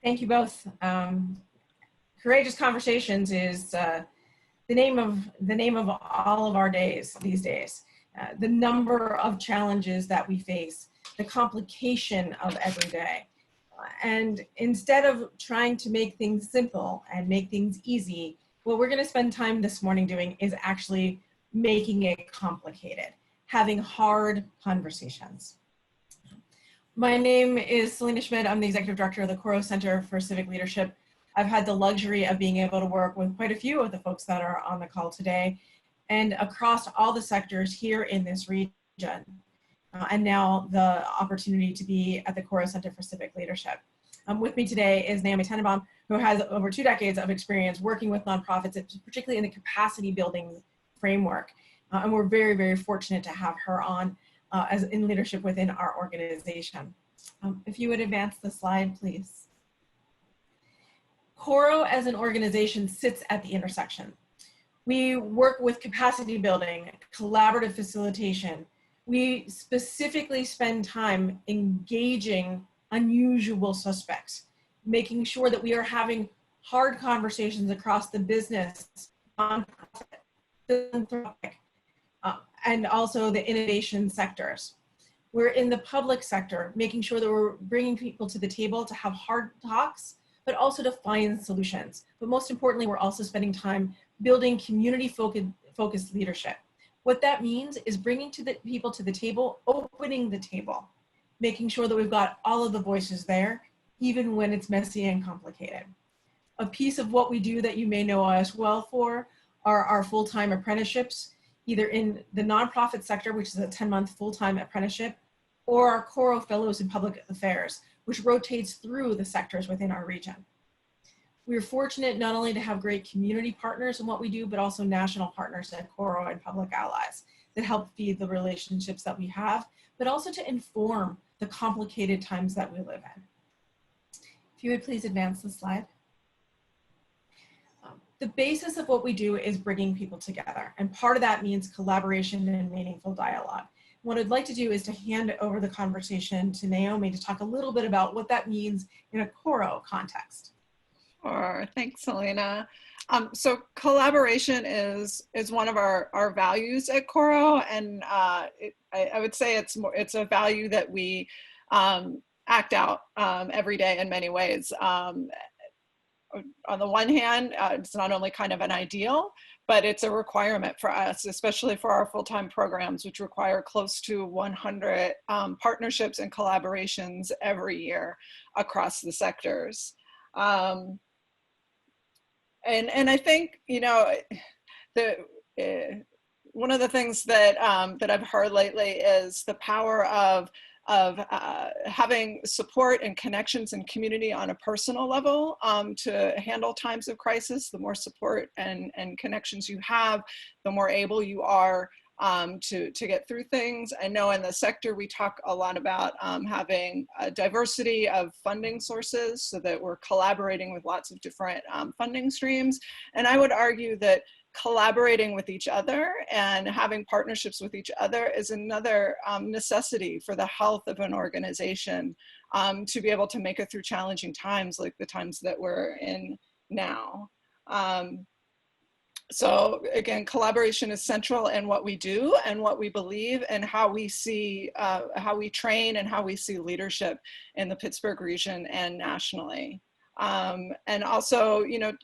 Thank you both. Courageous Conversations is the name of all of our days these days. The number of challenges that we face, the complication of every day. And instead of trying to make things simple and make things easy, what we're going to spend time this morning doing is actually making it complicated, having hard conversations. My name is Selena Schmidt. I'm the Executive Director of the CORO Center for Civic Leadership. I've had the luxury of being able to work with quite a few of the folks that are on the call today and across all the sectors here in this region. And now the opportunity to be at the CORO Center for Civic Leadership. With me today is Naomi Tenenbaum, who has over 2 decades of experience working with nonprofits, particularly in the capacity building framework. And we're very, very fortunate to have her on as in leadership within our organization. If you would advance the slide, please. CORO as an organization sits at the intersection. We work with capacity building, collaborative facilitation. We specifically spend time engaging unusual suspects, making sure that we are having hard conversations across the business, nonprofit, philanthropic, and also the innovation sectors. We're in the public sector, making sure that we're bringing people to the table to have hard talks, but also to find solutions. But most importantly, we're also spending time building community-focused leadership. What that means is bringing people to the table, opening the table, making sure that we've got all of the voices there, even when it's messy and complicated. A piece of what we do that you may know us well for are our full-time apprenticeships, either in the nonprofit sector, which is a 10-month full-time apprenticeship, or our CORO Fellows in Public Affairs, which rotates through the sectors within our region. We're fortunate not only to have great community partners in what we do, but also national partners at CORO and public allies that help feed the relationships that we have, but also to inform the complicated times that we live in. If you would please advance the slide. The basis of what we do is bringing people together, and part of that means collaboration and meaningful dialogue. What I'd like to do is to hand over the conversation to Naomi to talk a little bit about what that means in a CORO context. Sure, thanks, Selena. So collaboration is one of our values at CORO, and I would say it's a value that we act out every day in many ways. On the one hand, it's not only kind of an ideal, but it's a requirement for us, especially for our full-time programs, which require close to 100 partnerships and collaborations every year across the sectors. And I think, you know, one of the things that that I've heard lately is the power of having support and connections and community on a personal level to handle times of crisis. The more support and connections you have, the more able you are to get through things. I know in the sector we talk a lot about having a diversity of funding sources so that we're collaborating with lots of different funding streams. And I would argue that collaborating with each other and having partnerships with each other is another necessity for the health of an organization to be able to make it through challenging times like the times that we're in now. So again, collaboration is central in what we do and what we believe and how we see, how we train and how we see leadership in the Pittsburgh region and nationally. And also, you know,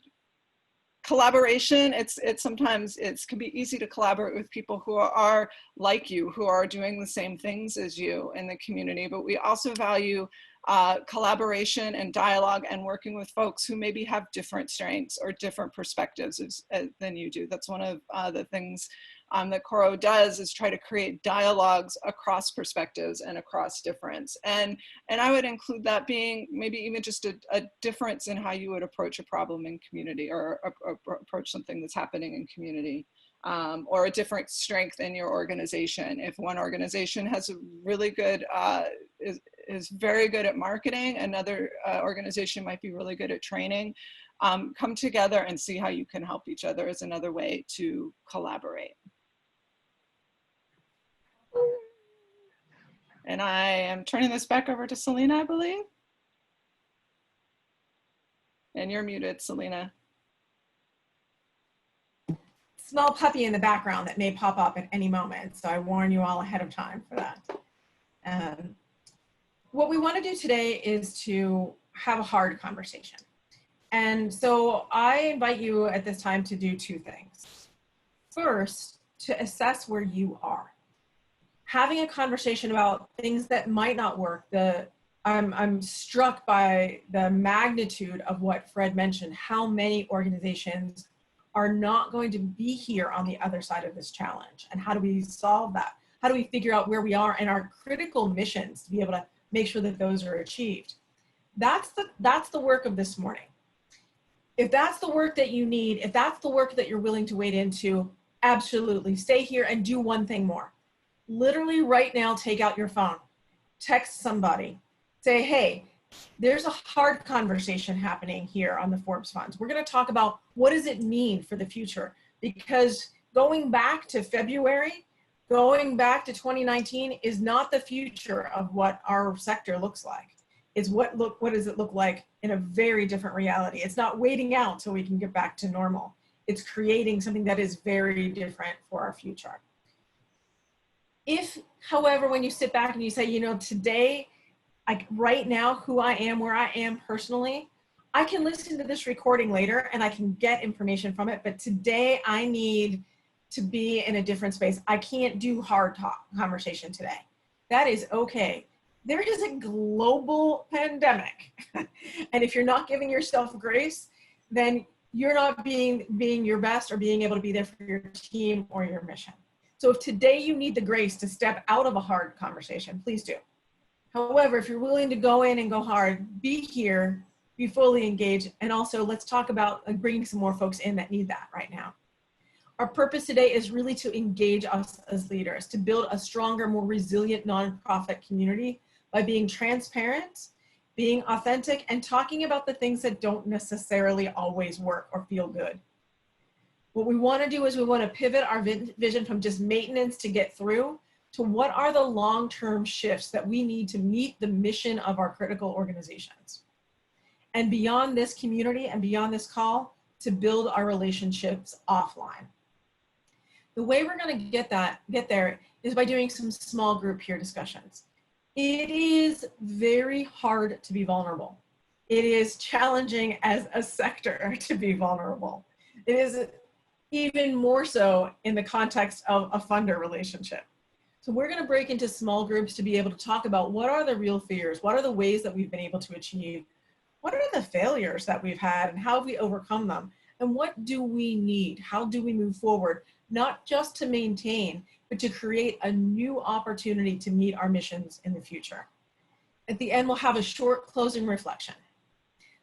collaboration, it's sometimes can be easy to collaborate with people who are like you, who are doing the same things as you in the community, but we also value collaboration and dialogue and working with folks who maybe have different strengths or different perspectives than you do. That's one of the things that CORO does, is try to create dialogues across perspectives and across difference. And I would include that being maybe even just a difference in how you would approach a problem in community or approach something that's happening in community. Or a different strength in your organization. If one organization has a really good, is very good at marketing, another organization might be really good at training. Come together and see how you can help each other is another way to collaborate. And I am turning this back over to Selena, I believe. And you're muted, Selena. Small puppy in the background that may pop up at any moment, so I warn you all ahead of time for that. What we want to do today is to have a hard conversation. And so I invite you at this time to do two things. First, to assess where you are. Having a conversation about things that might not work. I'm struck by the magnitude of what Fred mentioned, how many organizations are not going to be here on the other side of this challenge. And how do we solve that? How do we figure out where we are and our critical missions to be able to make sure that those are achieved? That's the work of this morning. If that's the work that you need, if that's the work that you're willing to wade into, absolutely stay here and do one thing more. Literally right now, take out your phone, text somebody, say, hey, there's a hard conversation happening here on the Forbes funds. We're going to talk about what does it mean for the future? Because going back to February, going back to 2019 is not the future of what our sector looks like. It's what does it look like in a very different reality. It's not waiting out till we can get back to normal. It's creating something that is very different for our future. If, however, when you sit back and you say, you know, today, like right now, who I am, where I am personally, I can listen to this recording later and I can get information from it. But today I need to be in a different space. I can't do hard talk conversation today. That is okay. There is a global pandemic. And if you're not giving yourself grace, then you're not being your best or being able to be there for your team or your mission. So if today you need the grace to step out of a hard conversation, please do. However, if you're willing to go in and go hard, be here, be fully engaged, and also let's talk about bringing some more folks in that need that right now. Our purpose today is really to engage us as leaders, to build a stronger, more resilient nonprofit community by being transparent, being authentic, and talking about the things that don't necessarily always work or feel good. What we want to do is we want to pivot our vision from just maintenance to get through to what are the long-term shifts that we need to meet the mission of our critical organizations. And beyond this community and beyond this call, to build our relationships offline. The way we're going to get there is by doing some small group peer discussions. It is very hard to be vulnerable. It is challenging as a sector to be vulnerable. It is even more so in the context of a funder relationship. So we're going to break into small groups to be able to talk about what are the real fears, what are the ways that we've been able to achieve, what are the failures that we've had and how have we overcome them, and what do we need, how do we move forward, not just to maintain, but to create a new opportunity to meet our missions in the future. At the end, we'll have a short closing reflection.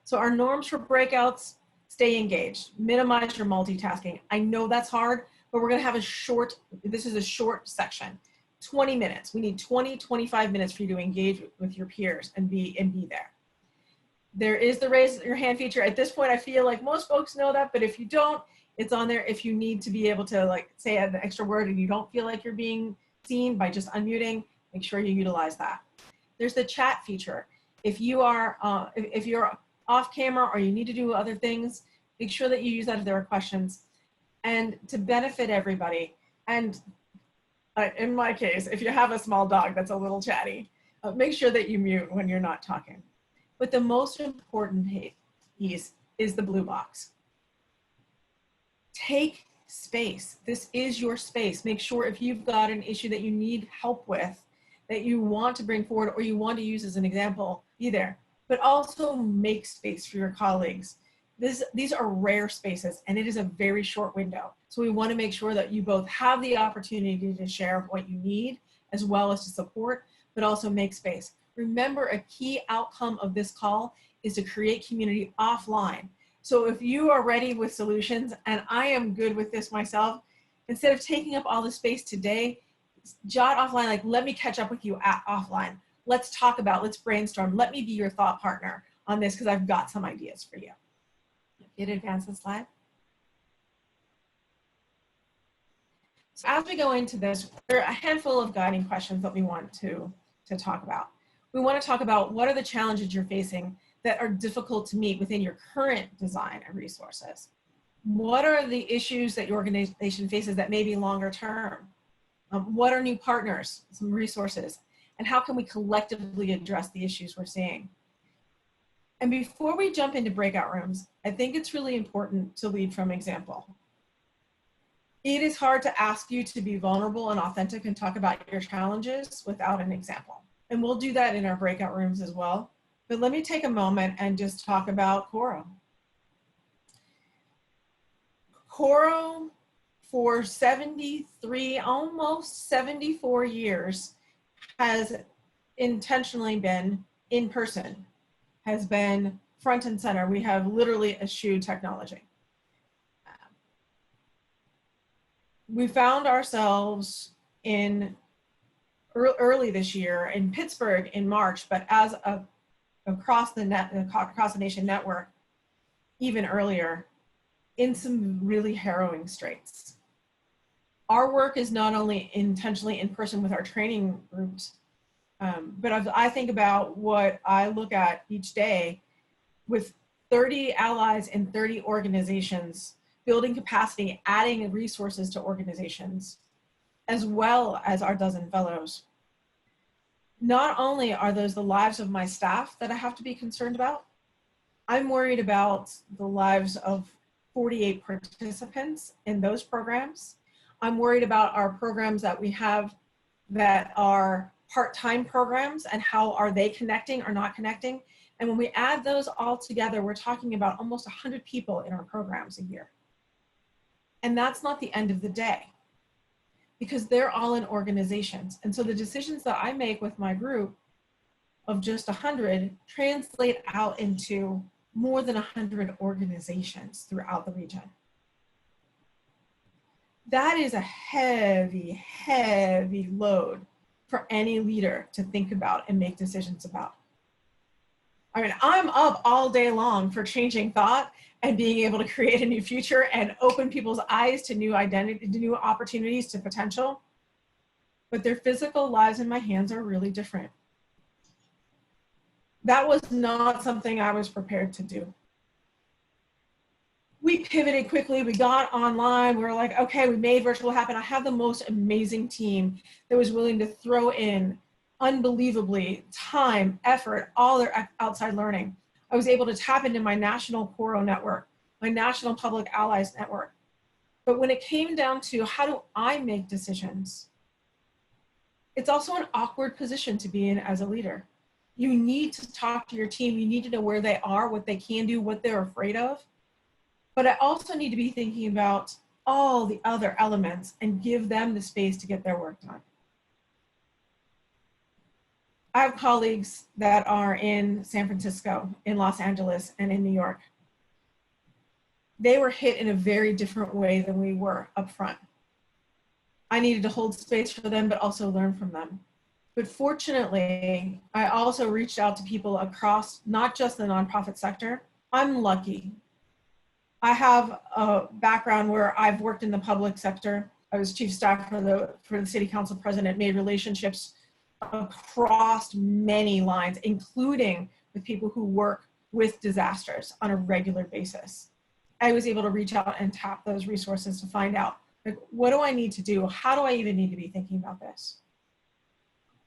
So our norms for breakouts: stay engaged, minimize your multitasking. I know that's hard, but we're going to have this is a short section. 20 minutes. We need 25 minutes for you to engage with your peers and be there. There is the raise your hand feature. At this point, I feel like most folks know that, but if you don't, it's on there. If you need to be able to say an extra word and you don't feel like you're being seen by just unmuting, make sure you utilize that. There's the chat feature. If you are, if you're off camera or you need to do other things, make sure that you use that if there are questions. And to benefit everybody, and in my case, if you have a small dog that's a little chatty, make sure that you mute when you're not talking. But the most important piece is the blue box. Take space. This is your space. Make sure if you've got an issue that you need help with, that you want to bring forward or you want to use as an example, be there. But also make space for your colleagues. These are rare spaces and it is a very short window. So we want to make sure that you both have the opportunity to share what you need as well as to support, but also make space. Remember, a key outcome of this call is to create community offline. So if you are ready with solutions, and I am good with this myself, instead of taking up all the space today, jot offline, let me catch up with you offline. Let's talk about, let's brainstorm. Let me be your thought partner on this because I've got some ideas for you. Get advance the slide. So as we go into this, there are a handful of guiding questions that we want to talk about. We want to talk about what are the challenges you're facing that are difficult to meet within your current design and resources? What are the issues that your organization faces that may be longer term? What are new partners, some resources, and how can we collectively address the issues we're seeing? And before we jump into breakout rooms, I think it's really important to lead from example. It is hard to ask you to be vulnerable and authentic and talk about your challenges without an example. And we'll do that in our breakout rooms as well. But let me take a moment and just talk about CORO. CORO, for 73, almost 74 years, has intentionally been in person, has been front and center. We have literally eschewed technology. We found ourselves in early this year in Pittsburgh in March, but as across the nation network, even earlier, in some really harrowing straits. Our work is not only intentionally in person with our training groups, but I think about what I look at each day with 30 allies in 30 organizations, building capacity, adding resources to organizations, as well as our dozen fellows. Not only are those the lives of my staff that I have to be concerned about, I'm worried about the lives of 48 participants in those programs. I'm worried about our programs that we have that are part-time programs and how are they connecting or not connecting. And when we add those all together, we're talking about almost 100 people in our programs a year. And that's not the end of the day, because they're all in organizations. And so the decisions that I make with my group of just 100 translate out into more than 100 organizations throughout the region. That is a heavy, heavy load for any leader to think about and make decisions about. I mean, I'm up all day long for changing thought and being able to create a new future and open people's eyes to new identity, to new opportunities, to potential. But their physical lives in my hands are really different. That was not something I was prepared to do. We pivoted quickly, we got online, we were like, okay, we made virtual happen. I have the most amazing team that was willing to throw in unbelievably time, effort, all their outside learning. I was able to tap into my national CORO network, my national public allies network. But when it came down to how do I make decisions, it's also an awkward position to be in as a leader. You need to talk to your team. You need to know where they are, what they can do, what they're afraid of. But I also need to be thinking about all the other elements and give them the space to get their work done. I have colleagues that are in San Francisco, in Los Angeles, and in New York. They were hit in a very different way than we were up front. I needed to hold space for them, but also learn from them. But fortunately, I also reached out to people across not just the nonprofit sector. I'm lucky. I have a background where I've worked in the public sector. I was chief staff for the city council president, made relationships across many lines, including with people who work with disasters on a regular basis. I was able to reach out and tap those resources to find out, like, what do I need to do? How do I even need to be thinking about this?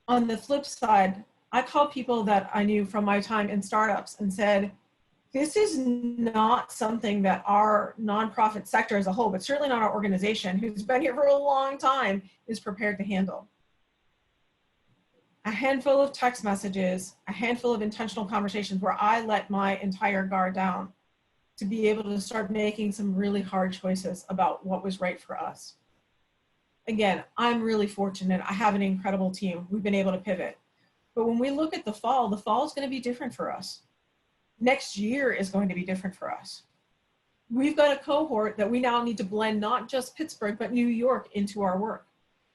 On the flip side, I called people that I knew from my time in startups and said, this is not something that our nonprofit sector as a whole, but certainly not our organization, who's been here for a long time, is prepared to handle. A handful of text messages, a handful of intentional conversations where I let my entire guard down to be able to start making some really hard choices about what was right for us. Again, I'm really fortunate. I have an incredible team. We've been able to pivot. But when we look at the fall is going to be different for us. Next year is going to be different for us. We've got a cohort that we now need to blend not just Pittsburgh, but New York into our work.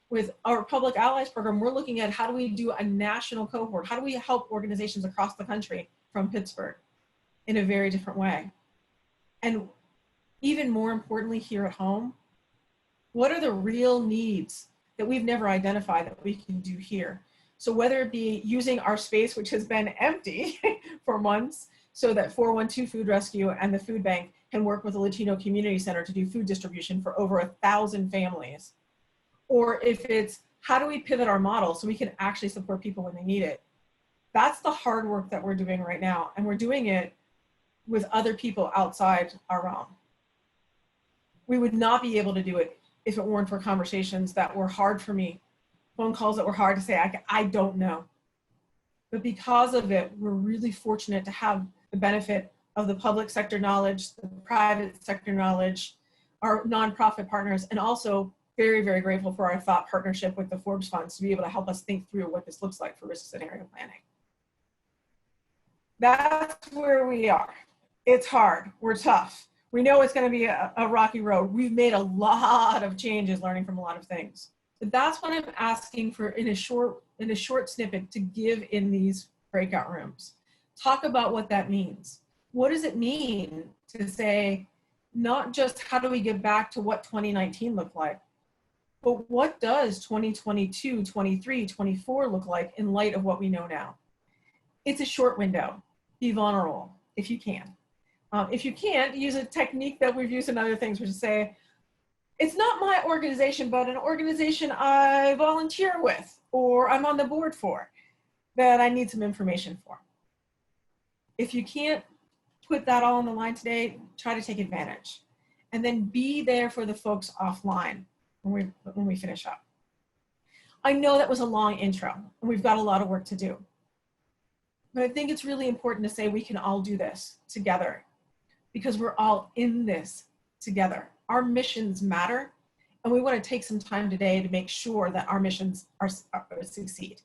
With our Public Allies program, we're looking at how do we do a national cohort? How do we help organizations across the country from Pittsburgh in a very different way? And even more importantly, here at home, what are the real needs that we've never identified that we can do here? So whether it be using our space, which has been empty for months, so that 412 Food Rescue and the Food Bank can work with the Latino Community Center to do food distribution for over 1,000 families. Or if it's, how do we pivot our model so we can actually support people when they need it? That's the hard work that we're doing right now. And we're doing it with other people outside our realm. We would not be able to do it if it weren't for conversations that were hard for me, phone calls that were hard to say, I don't know. But because of it, we're really fortunate to have the benefit of the public sector knowledge, the private sector knowledge, our nonprofit partners, and also very, very grateful for our thought partnership with the Forbes Funds to be able to help us think through what this looks like for risk scenario planning. That's where we are. It's hard, we're tough. We know it's gonna be a rocky road. We've made a lot of changes, learning from a lot of things. But that's what I'm asking for in a short snippet to give in these breakout rooms. Talk about what that means. What does it mean to say, not just how do we get back to what 2019 looked like, but what does 2022, 23, 24 look like in light of what we know now? It's a short window. Be vulnerable if you can. If you can't, use a technique that we've used in other things, which is say, it's not my organization, but an organization I volunteer with or I'm on the board for that I need some information for. If you can't put that all on the line today, try to take advantage. And then be there for the folks offline when we finish up. I know that was a long intro and we've got a lot of work to do. But I think it's really important to say we can all do this together because we're all in this together. Our missions matter, and we want to take some time today to make sure that our missions succeed.